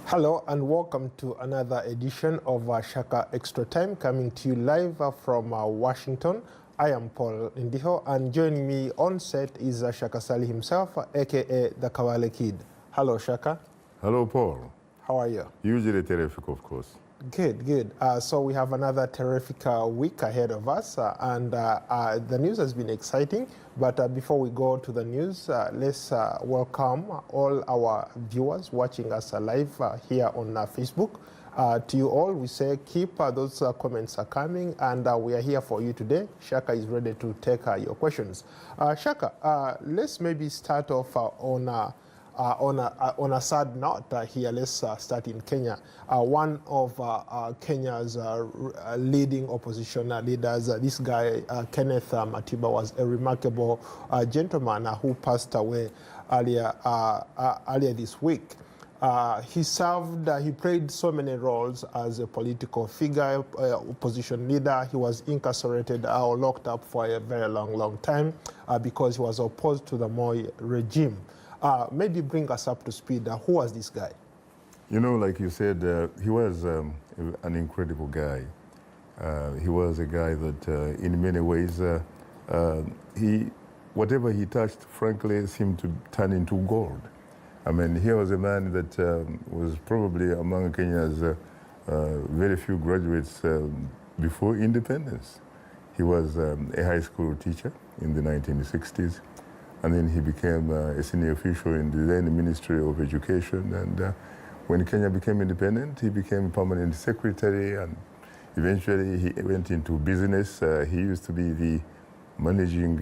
Hello and welcome to another edition of Shaka Extra Time, coming to you live from Washington. I am Paul Ndiho, and joining me on set is Shaka Sali himself, aka the Kawale Kid. Hello, Shaka. Hello, Paul. How are you? Usually terrific, of course. Good, good. So we have another terrific week ahead of us, and the news has been exciting. But before we go to the news, let's welcome all our viewers watching us live here on Facebook. To you all, we say keep those comments coming, and we are here for you today. Shaka is ready to take your questions. Shaka, let's maybe start off on a sad note here. Let's start in Kenya. One of Kenya's leading opposition leaders, this guy, Kenneth Matiba, was a remarkable gentleman who passed away earlier this week. He played so many roles as a political figure, opposition leader. He was incarcerated or locked up for a very long time because he was opposed to the Moi regime. Maybe bring us up to speed. Who was this guy? You know, like you said, he was an incredible guy. He was a guy that, in many ways, whatever he touched, frankly, seemed to turn into gold. I mean, he was a man that was probably among Kenya's very few graduates before independence. He was a high school teacher in the 1960s. And then he became a senior official in the then Ministry of Education. And when Kenya became independent, he became permanent secretary, and eventually he went into business. He used to be the managing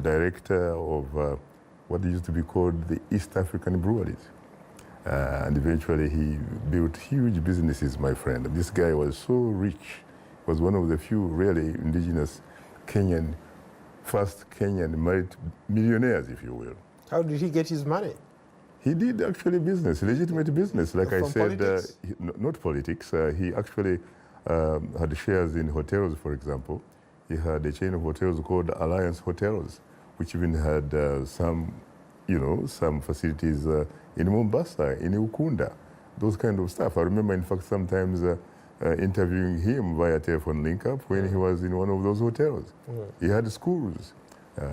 director of what used to be called the East African Breweries. And eventually he built huge businesses, my friend. This guy was so rich. He was one of the few really indigenous first Kenyan millionaires, if you will. How did he get his money? He did actually business, legitimate business. Like From I said, politics? not politics. He actually had shares in hotels, for example. He had a chain of hotels called Alliance Hotels, which even had some facilities in Mombasa, in Ukunda, those kind of stuff. I remember, in fact, sometimes interviewing him via telephone link-up when he was in one of those hotels. He had schools.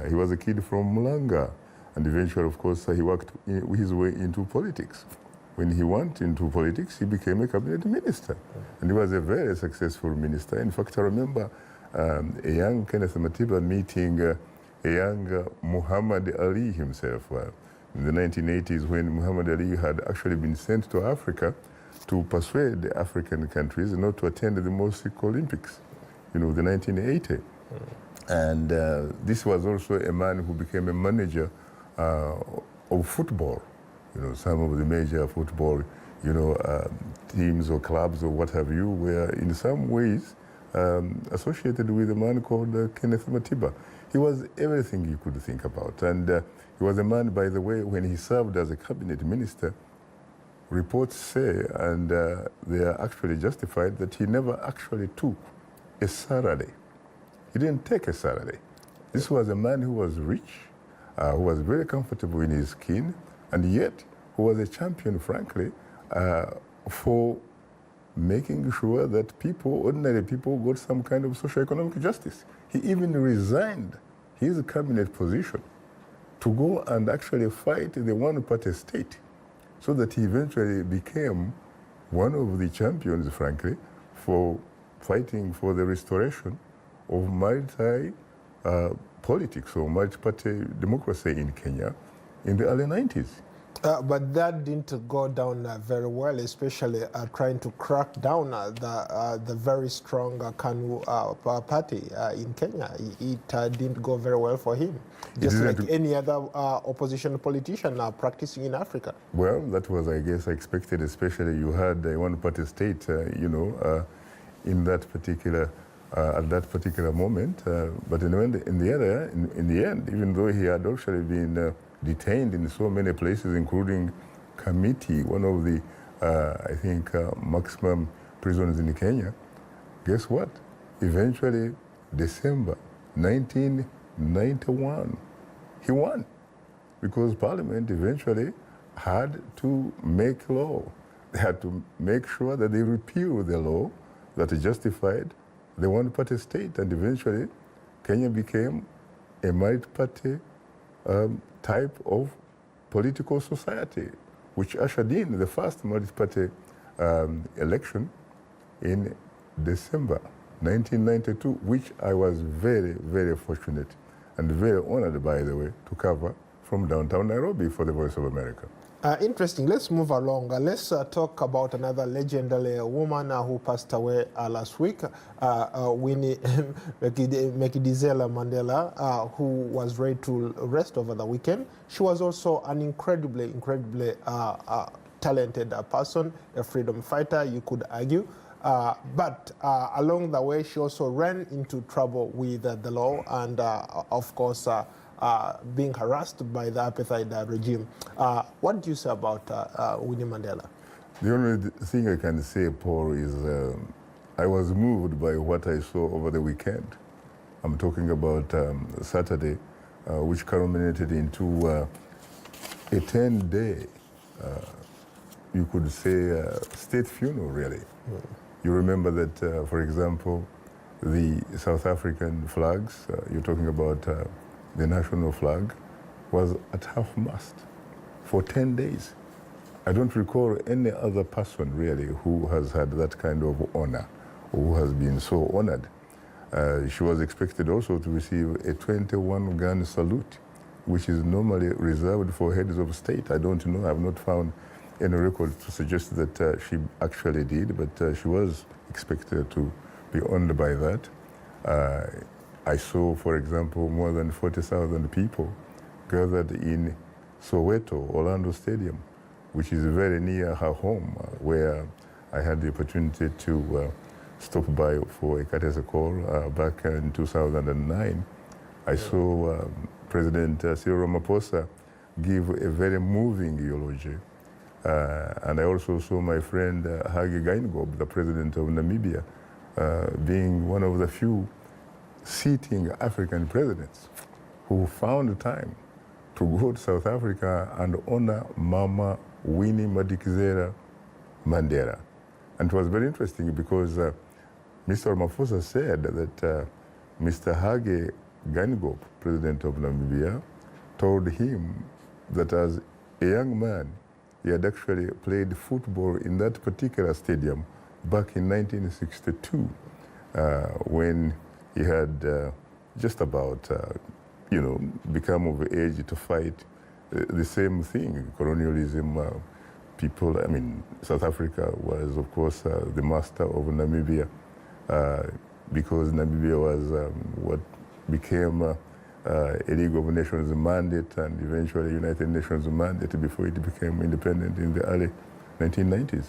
He was a kid from Mulanga. And eventually, of course, he worked his way into politics. When he went into politics, he became a cabinet minister. And he was a very successful minister. In fact, I remember a young Kenneth Matiba meeting a young Muhammad Ali himself in the 1980s, when Muhammad Ali had actually been sent to Africa to persuade the African countries not to attend the Moscow Olympics, the 1980. And this was also a man who became a manager of football. Some of the major football, teams or clubs or what have you were in some ways associated with a man called Kenneth Matiba. He was everything you could think about. And he was a man, by the way, when he served as a cabinet minister, reports say, and they are actually justified, that he never actually took a salary. He didn't take a salary. This was a man who was rich, who was very comfortable in his skin, and yet who was a champion, frankly, for making sure that ordinary people, got some kind of socio-economic justice. He even resigned his cabinet position to go and actually fight the one-party state, so that he eventually became one of the champions, frankly, for fighting for the restoration of multi-politics or multi-party democracy in Kenya in the early 90s. But that didn't go down very well, especially trying to crack down the very strong KANU party in Kenya. It didn't go very well for him, just like any other opposition politician practicing in Africa. Well, that was, I guess, expected, especially you had a one-party state, in that particular at that particular moment. But in the end, even though he had actually been detained in so many places, including Kamiti, one of the, I think, maximum prisons in Kenya, guess what? Eventually, December 1991, he won, because Parliament eventually had to make law they had to make sure that they repeal the law that justified the one-party state, and eventually Kenya became a multi-party type of political society, which ushered in the first multi-party election in December 1992, which I was very, very fortunate and very honored, by the way, to cover from downtown Nairobi for the Voice of America. Interesting. Let's move along. Let's talk about another legendary woman who passed away last week, Winnie Madikizela Mandela, who was laid to rest over the weekend. She was also an incredibly talented person, a freedom fighter, you could argue. But along the way, she also ran into trouble with the law and, of course, being harassed by the apartheid regime. What do you say about Winnie Mandela? The only thing I can say, Paul, is I was moved by what I saw over the weekend. I'm talking about Saturday, which culminated into a 10-day, you could say, state funeral, really. Mm. You remember that, for example, the South African flags, you're talking about the national flag, was at half-mast for 10 days. I don't recall any other person, really, who has had that kind of honor, or who has been so honored. She was expected also to receive a 21-gun salute, which is normally reserved for heads of state. I don't know, I've not found any record to suggest that she actually did, but she was expected to be honored by that. I saw, for example, more than 40,000 people gathered in Soweto, Orlando Stadium, which is very near her home, where I had the opportunity to stop by for a courtesy call back in 2009. I saw President Cyril Ramaphosa give a very moving eulogy. And I also saw my friend Hage Geingob, the president of Namibia, being one of the few sitting African presidents who found time to go to South Africa and honor Mama Winnie Madikizela Mandela. And it was very interesting because Mr. Ramaphosa said that Mr. Hage Geingob, president of Namibia, told him that as a young man, he had actually played football in that particular stadium back in 1962 when he had just about, become of age to fight the same thing, colonialism. South Africa was, of course, the master of Namibia because Namibia was what became a League of Nations mandate and eventually United Nations mandate before it became independent in the early 1990s.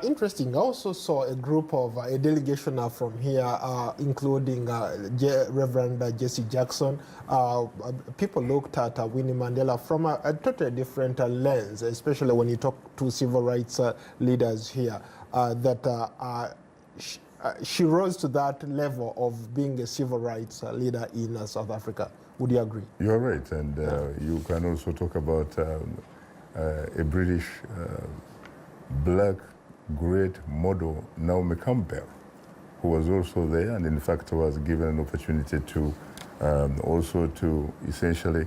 Interesting. I also saw a group of a delegation from here, including Reverend Jesse Jackson. People looked at Winnie Mandela from a totally different lens, especially when you talk to civil rights leaders here, she rose to that level of being a civil rights leader in South Africa. Would you agree? You're right, and you can also talk about a British black great model, Naomi Campbell, who was also there and in fact was given an opportunity to also to essentially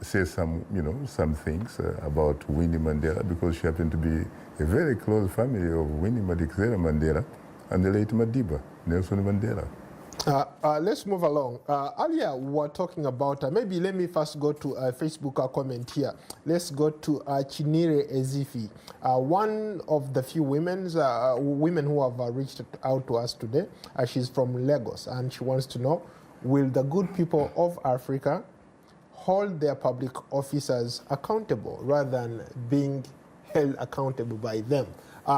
say some things about Winnie Mandela, because she happened to be a very close family of Winnie Madikizela Mandela and the late Madiba, Nelson Mandela. Let's move along. Earlier, we were talking about, maybe let me first go to a Facebook comment here. Let's go to Chinire Ezifi, one of the few women who have reached out to us today. She's from Lagos, and she wants to know, will the good people of Africa hold their public officers accountable rather than being held accountable by them?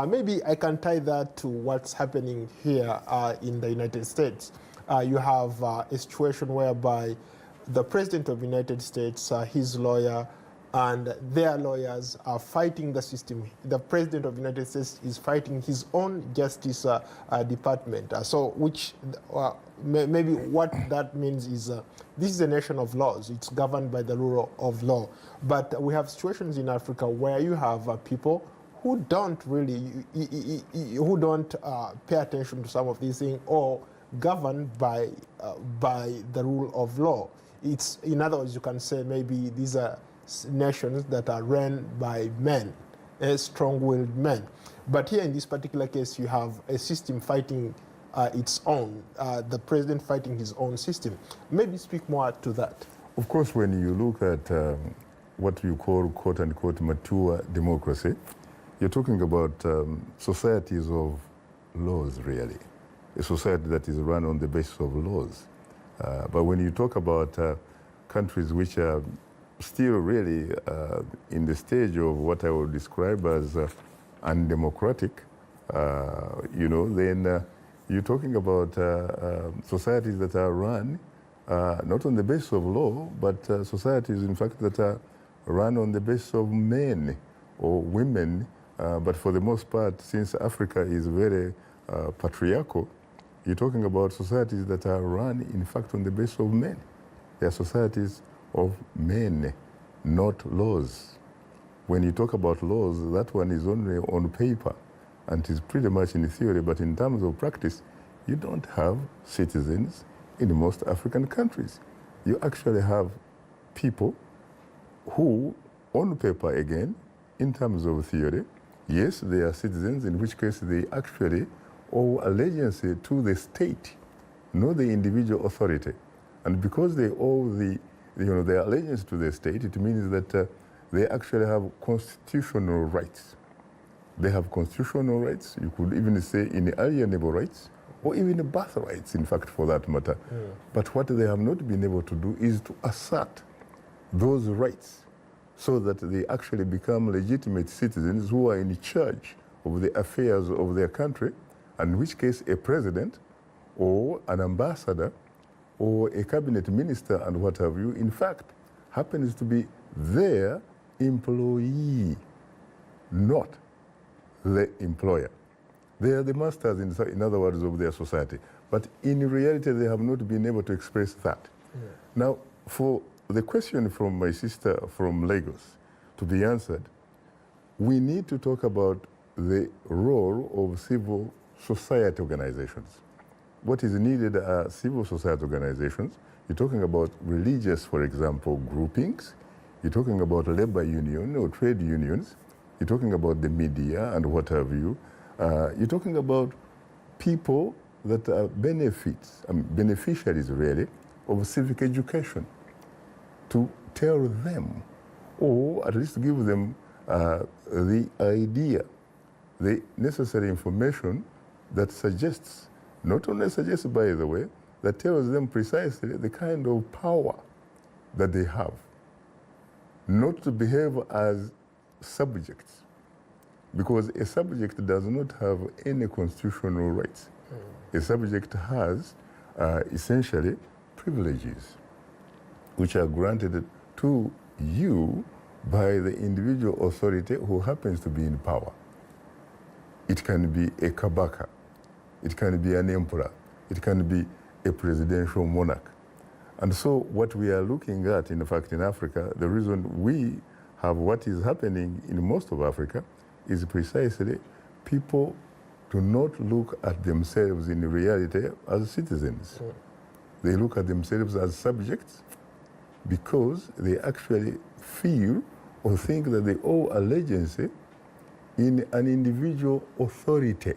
Maybe I can tie that to what's happening here in the United States. You have a situation whereby the President of the United States, his lawyer, and their lawyers are fighting the system. The President of the United States is fighting his own Justice Department. Maybe what that means is this is a nation of laws. It's governed by the rule of law. But we have situations in Africa where you have people who don't really, who don't pay attention to some of these things or governed by the rule of law. It's, in other words, you can say maybe these are nations that are run by men, strong-willed men. But here in this particular case, you have a system fighting its own, the president fighting his own system. Maybe speak more to that. Of course, when you look at what you call quote-unquote mature democracy, you're talking about societies of laws, really. A society that is run on the basis of laws. But when you talk about countries which are still really in the stage of what I would describe as undemocratic, then you're talking about societies that are run not on the basis of law, but societies, in fact, that are run on the basis of men or women. But for the most part, since Africa is very patriarchal, you're talking about societies that are run, in fact, on the basis of men. They are societies of men, not laws. When you talk about laws, that one is only on paper and is pretty much in theory, but in terms of practice, you don't have citizens in most African countries. You actually have people who, on paper again, in terms of theory, yes, they are citizens, in which case they actually owe allegiance to the state, not the individual authority. And because they owe their allegiance to the state, it means that they actually have constitutional rights. They have constitutional rights, you could even say inalienable rights, or even birth rights, in fact, for that matter. Yeah. But what they have not been able to do is to assert those rights so that they actually become legitimate citizens who are in charge of the affairs of their country, and in which case a president or an ambassador or a cabinet minister and what have you, in fact, happens to be their employee, not the employer. They are the masters, in other words, of their society. But in reality, they have not been able to express that. Yeah. Now, for the question from my sister from Lagos to be answered, we need to talk about the role of civil society organizations. What is needed are civil society organizations. You're talking about religious, for example, groupings. You're talking about labor union or trade unions. You're talking about the media and what have you. You're talking about people that are beneficiaries, really, of civic education, to tell them, or at least give them the idea, the necessary information that suggests, not only suggests, by the way, that tells them precisely the kind of power that they have, not to behave as subjects, because a subject does not have any constitutional rights. A subject has essentially privileges which are granted to you by the individual authority who happens to be in power. It can be a kabaka, it can be an emperor, it can be a presidential monarch. And so what we are looking at, in fact, in Africa, the reason we have what is happening in most of Africa is precisely people do not look at themselves in reality as citizens. They look at themselves as subjects because they actually feel or think that they owe allegiance in an individual authority.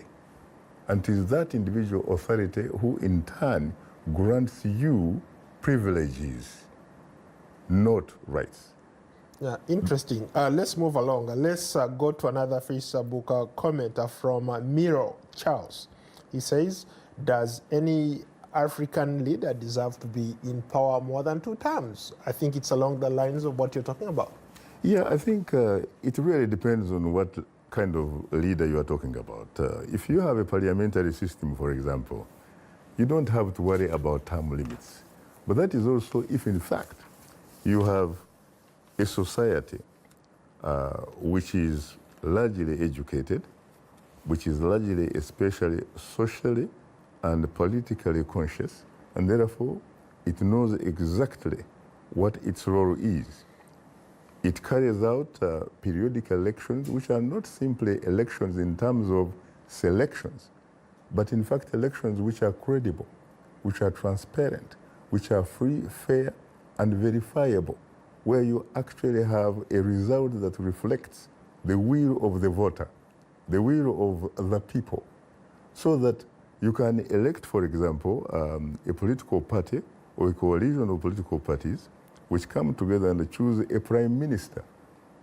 And it is that individual authority who in turn grants you privileges, not rights. Yeah, interesting. Let's move along. Let's go to another Facebook commenter from Miro Charles. He says, does any African leader deserve to be in power more than 2 terms? I think it's along the lines of what you're talking about. Yeah, I think it really depends on what kind of leader you are talking about. If you have a parliamentary system, for example, you don't have to worry about term limits. But that is also if, in fact, you have a society which is largely educated, which is largely, especially socially and politically conscious, and therefore it knows exactly what its role is. It carries out periodic elections, which are not simply elections in terms of selections, but in fact elections which are credible, which are transparent, which are free, fair, and verifiable, where you actually have a result that reflects the will of the voter, the will of the people, so that you can elect, for example, a political party or a coalition of political parties which come together and choose a prime minister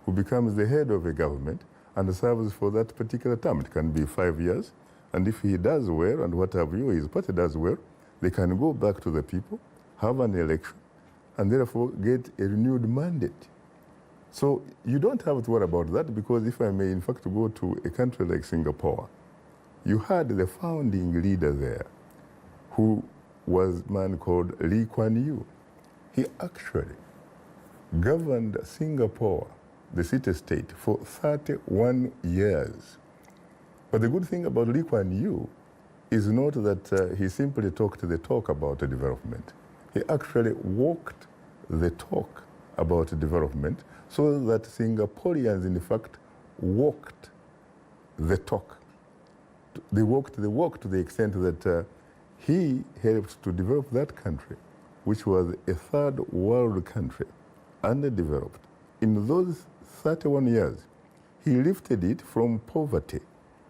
who becomes the head of a government and serves for that particular term. It can be 5 years, and if he does well and what have you, his party does well, they can go back to the people, have an election, and therefore get a renewed mandate. So you don't have to worry about that, because if I may in fact go to a country like Singapore, you had the founding leader there, who was a man called Lee Kuan Yew. He actually governed Singapore, the city-state, for 31 years. But the good thing about Lee Kuan Yew is not that he simply talked the talk about development. He actually walked the talk about development, so that Singaporeans, in fact, walked the talk. They walked the walk to the extent that he helped to develop that country, which was a third world country, underdeveloped. In those 31 years, he lifted it from poverty.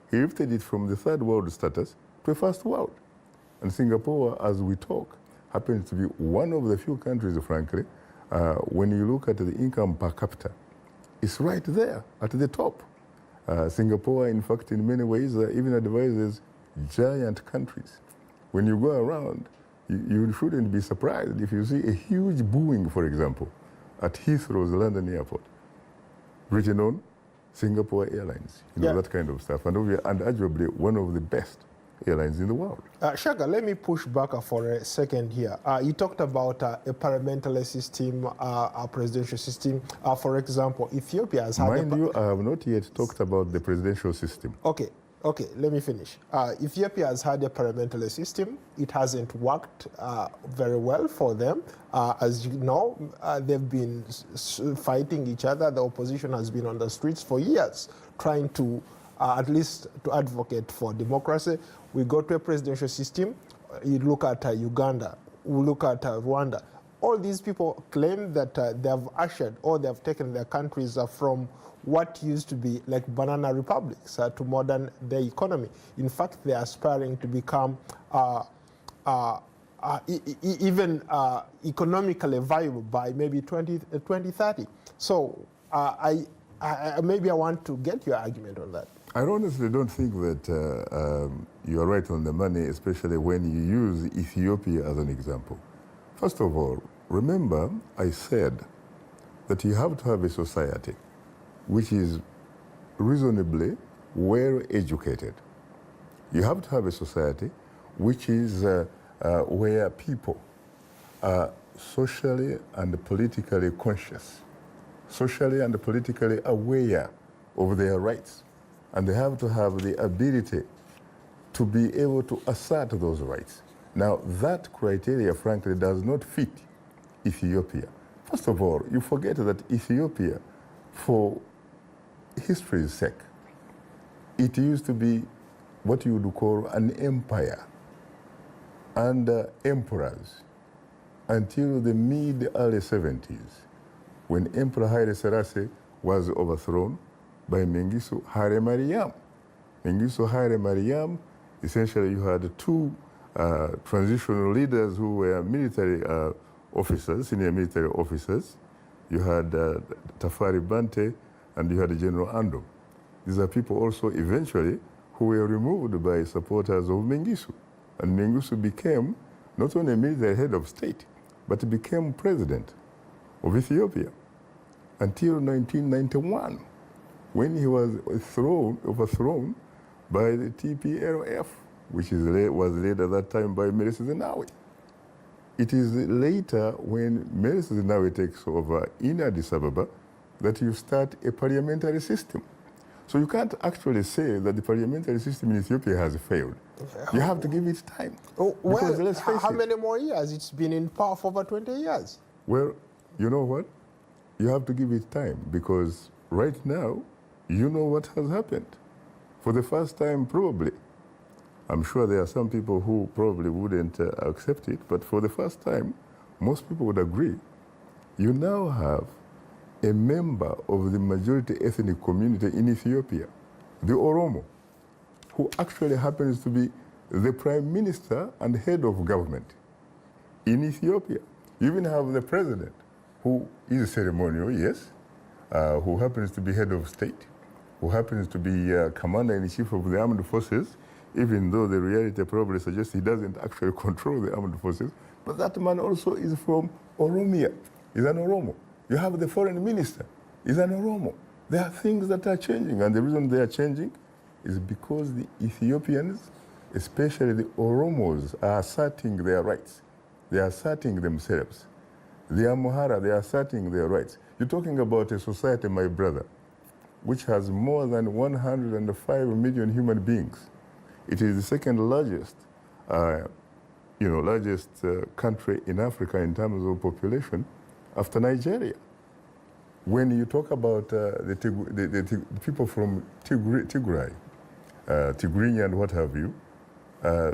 He lifted it from the third world status to a first world. And Singapore, as we talk, happens to be one of the few countries, frankly, when you look at the income per capita, it's right there at the top. Singapore, in fact, in many ways, even advises giant countries. When you go around, you shouldn't be surprised if you see a huge Boeing, for example, at Heathrow's London airport, written on Singapore Airlines, that kind of stuff. And arguably one of the best airlines in the world. Shaka, let me push back for a second here. You talked about a parliamentary system, a presidential system. For example, Ethiopia has had... Mind you, I have not yet talked about the presidential system. Okay, let me finish. Ethiopia has had a parliamentary system. It hasn't worked very well for them. As you know, they've been fighting each other. The opposition has been on the streets for years, trying to at least to advocate for democracy. We go to a presidential system. You look at Uganda. We look at Rwanda. All these people claim that they have ushered or they have taken their countries from what used to be like banana republics to modern day economy. In fact, they are aspiring to become even economically viable by maybe 2030. So maybe I want to get your argument on that. I honestly don't think that you are right on the money, especially when you use Ethiopia as an example. First of all, remember I said that you have to have a society which is reasonably well educated. You have to have a society which is where people are socially and politically conscious, socially and politically aware of their rights. And they have to have the ability to be able to assert those rights. Now, that criteria, frankly, does not fit Ethiopia. First of all, you forget that Ethiopia, for history's sake, it used to be what you would call an empire under emperors until the mid-early 70s, when Emperor Haile Selassie was overthrown by Mengistu Haile Mariam. Mengistu Haile Mariam, essentially you had two transitional leaders who were military officers, senior military officers. You had Tafari Bante and you had General Ando. These are people also eventually who were removed by supporters of Mengistu. And Mengistu became not only a military head of state, but became president of Ethiopia until 1991, when he was overthrown by the TPLF, which was led at that time by Meles Zenawi. It is later, when Meles Zenawi takes over in Addis Ababa, that you start a parliamentary system. So you can't actually say that the parliamentary system in Ethiopia has failed. You have to give it time. Oh, well, how many more years? It's been in power for over 20 years. Well, you know what? you have to give it time, because right now, you know what has happened. For the first time, probably, I'm sure there are some people who probably wouldn't accept it, but for the first time, most people would agree. You now have a member of the majority ethnic community in Ethiopia, the Oromo, who actually happens to be the prime minister and head of government in Ethiopia. You even have the president, who is ceremonial, yes, who happens to be head of state, who happens to be commander-in-chief of the armed forces, even though the reality probably suggests he doesn't actually control the armed forces. But that man also is from Oromia, is an Oromo. You have the foreign minister, is an Oromo. There are things that are changing, and the reason they are changing is because the Ethiopians, especially the Oromos, are asserting their rights. They are asserting themselves. The Amhara, they are asserting their rights. You're talking about a society, my brother, which has more than 105 million human beings. It is the second largest, largest country in Africa in terms of population, after Nigeria. When you talk about the people from Tigray, Tigrinya and what have you,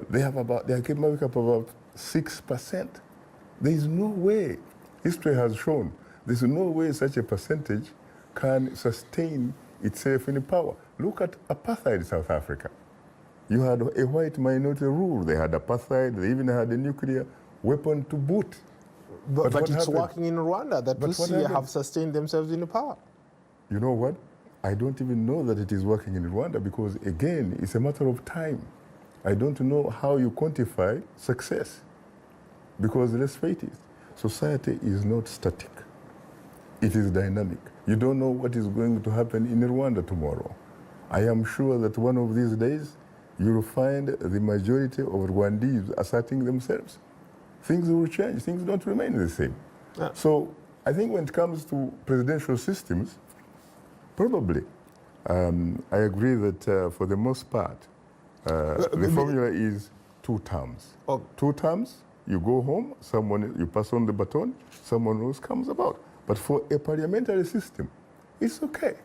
they can make up about 6%. There is no way, history has shown, there's no way such a percentage can sustain itself in power. Look at apartheid in South Africa. You had a white minority rule. They had apartheid. They even had a nuclear weapon to boot. But it's working in Rwanda that we see have sustained themselves in power. You know what? I don't even know that it is working in Rwanda, because, again, it's a matter of time. I don't know how you quantify success. Because let's face it, society is not static. It is dynamic. You don't know what is going to happen in Rwanda tomorrow. I am sure that one of these days, you'll find the majority of Rwandese asserting themselves. Things will change. Things don't remain the same. So I think when it comes to presidential systems, probably, I agree that for the most part, the formula is 2 terms. 2 terms, you go home, you pass on the baton, someone else comes about. But for a parliamentary system, it's okay.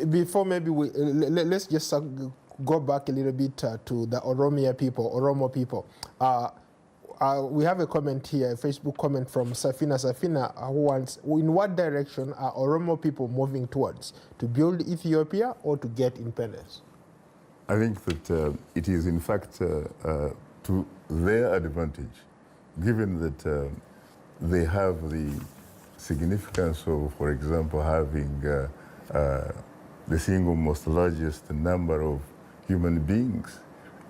Before maybe let's just go back a little bit to the Oromo people. We have a comment here, a Facebook comment from Safina, who wants, in what direction are Oromo people moving towards? To build Ethiopia or to get independence? I think that it is, in fact, to their advantage, given that they have the significance of, for example, having the single most largest number of human beings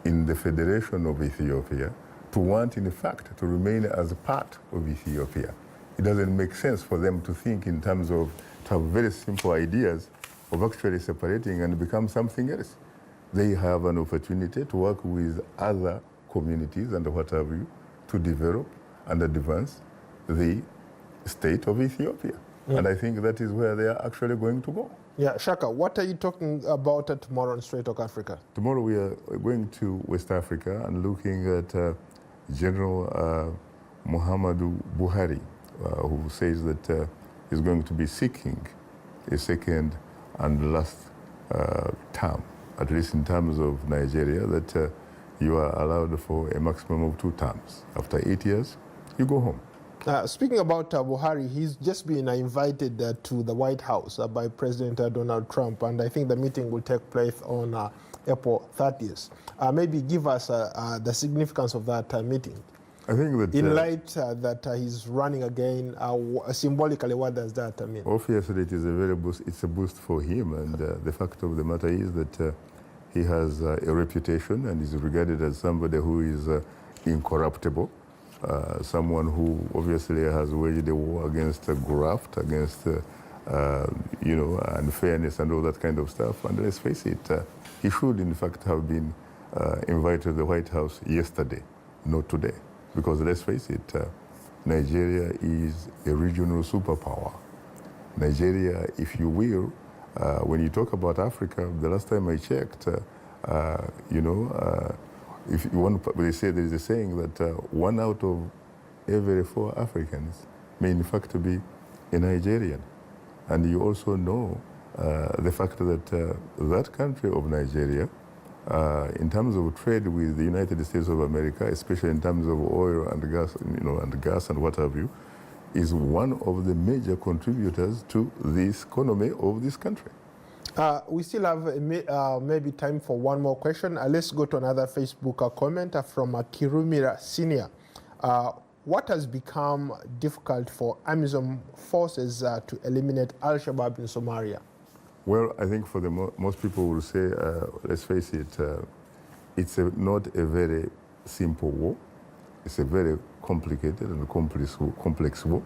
in the Federation of Ethiopia, to want, in fact, to remain as a part of Ethiopia. It doesn't make sense for them to think in terms of, to have very simple ideas of actually separating and become something else. They have an opportunity to work with other communities and what have you, to develop and advance the state of Ethiopia. And I think that is where they are actually going to go. Yeah, Shaka, what are you talking about tomorrow on Straight Talk Africa? Tomorrow we are going to West Africa and looking at General Muhammadu Buhari, who says that he's going to be seeking a second and last term, at least in terms of Nigeria, that you are allowed for a maximum of 2 terms. After 8 years, you go home. Speaking about Buhari, he's just been invited to the White House by President Donald Trump, and I think the meeting will take place on April 30th. Maybe give us the significance of that meeting. I think that in light that he's running again, symbolically, what does that mean? Obviously, it is a very it's a boost for him, and the fact of the matter is that he has a reputation and is regarded as somebody who is incorruptible. Someone who obviously has waged a war against graft, against unfairness and all that kind of stuff. And let's face it, he should in fact have been invited to the White House yesterday, not today. Because let's face it, Nigeria is a regional superpower. Nigeria, if you will, when you talk about Africa, the last time I checked, if you want, they say there is a saying that 1 out of every 4 Africans may in fact be a Nigerian. And you also know the fact that that country of Nigeria, in terms of trade with the United States of America, especially in terms of oil and gas, and what have you, is one of the major contributors to this economy of this country. We still have maybe time for one more question. Let's go to another Facebook comment from Kirumira Senior. What has become difficult for AMISOM forces to eliminate Al-Shabaab in Somalia? Well, I think for the most people will say, let's face it, it's not a very simple war. It's a very complicated and complex war.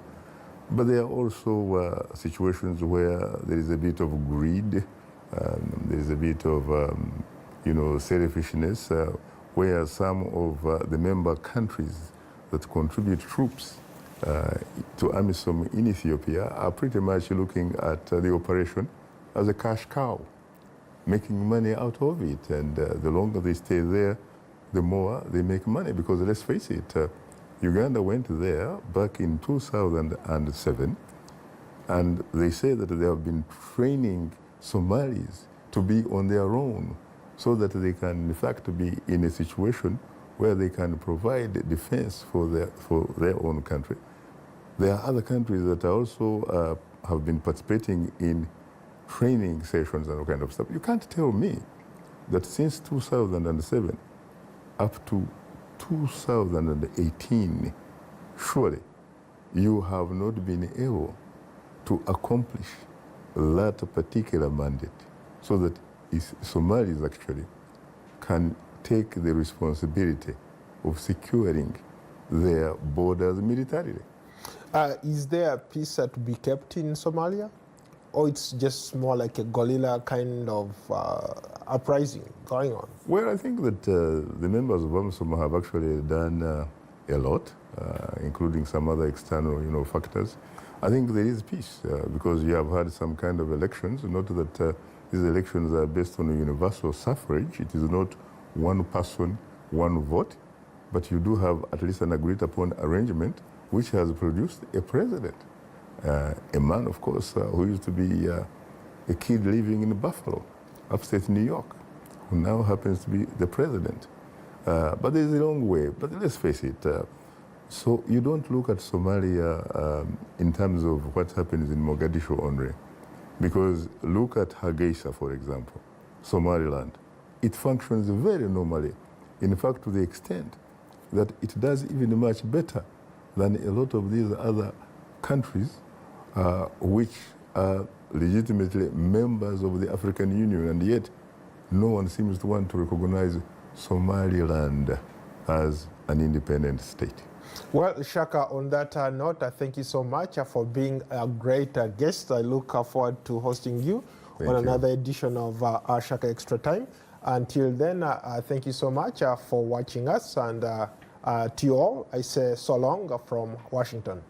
But there are also situations where there is a bit of greed, there is a bit of, selfishness, where some of the member countries that contribute troops to AMISOM in Ethiopia are pretty much looking at the operation as a cash cow, making money out of it. And the longer they stay there, the more they make money. Because let's face it, Uganda went there back in 2007, and they say that they have been training Somalis to be on their own so that they can, in fact, be in a situation where they can provide defense for their own country. There are other countries that also have been participating in training sessions and all kind of stuff. You can't tell me that since 2007 up to 2018, surely you have not been able to accomplish that particular mandate so that Somalis actually can take the responsibility of securing their borders militarily. Is there peace to be kept in Somalia? Or it's just more like a guerrilla kind of uprising going on? Well, I think that the members of AMISOM have actually done a lot, including some other external, factors. I think there is peace because you have had some kind of elections. Not that these elections are based on universal suffrage. It is not one person, one vote, but you do have at least an agreed upon arrangement which has produced a president. A man, of course, who used to be a kid living in Buffalo, upstate New York, who now happens to be the president. But there's a long way. But let's face it, so you don't look at Somalia in terms of what happens in Mogadishu only. Because look at Hargeisa, for example, Somaliland. It functions very normally. In fact, to the extent that it does even much better than a lot of these other countries which are legitimately members of the African Union, and yet no one seems to want to recognize Somaliland as an independent state. Well, Shaka, on that note, thank you so much for being a great guest. I look forward to hosting you on another edition of Shaka Extra Time. Until then, thank you so much for watching us, and to you all, I say so long from Washington.